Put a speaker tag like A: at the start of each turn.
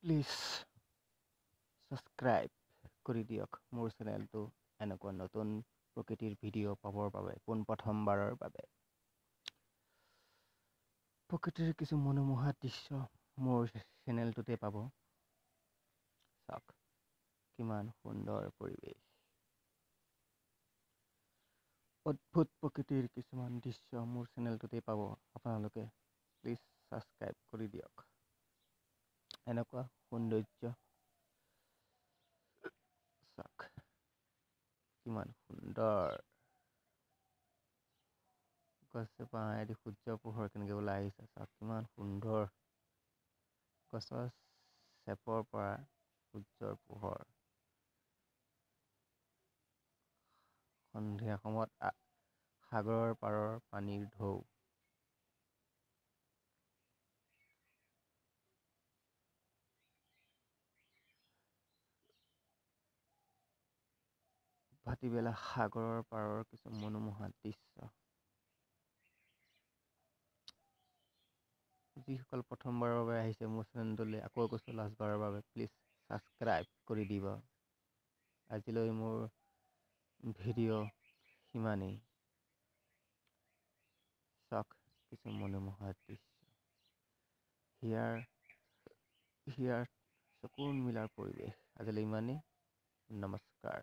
A: Please subscribe কৰি দিয়ক মোৰ চেনেলটো এনেকুৱা নতুন প্ৰকৃতিৰ ভিডিঅ' পাবৰ বাবে পোনপ্ৰথমবাৰৰ বাবে প্ৰকৃতিৰ কিছু মনোমোহা দৃশ্য মোৰ চেনেলটোতে পাব। চাওক কিমান সুন্দৰ পৰিৱেশ, অদ্ভুত প্ৰকৃতিৰ কিছুমান দৃশ্য মোৰ চেনেলটোতে পাব। আপোনালোকে প্লিজ ছাবস্ক্ৰাইব কৰি দিয়ক। এনেকুৱা সৌন্দৰ্য চাওক কিমান সুন্দৰ, গছজোপা এদি সূৰ্য পোহৰ কেনেকৈ ওলাই আহিছে চাওক কিমান সুন্দৰ। গছৰ চেপৰ পৰা সূৰ্যৰ পোহৰ, সন্ধিয়া সময়ত সাগৰৰ পাৰৰ পানীৰ ঢৌ, ভাটিবেলা সাগৰৰ পাৰৰ কিছু মনোমোহা দৃশ্য। যিসকল প্ৰথমবাৰৰ বাবে আহিছে মোৰ চেনেলটোলৈ, আকৌ কৈছোঁ লাষ্টবাৰৰ বাবে প্লিজ ছাবস্ক্ৰাইব কৰি দিব। আজিলৈ মোৰ ভিডিঅ' সিমানেই। চাওক কিছু মনোমোহা দৃশ্য, হিয়াৰ চকুৰ মিলাৰ পৰিৱেশ। আজিলৈ ইমানেই, নমস্কাৰ।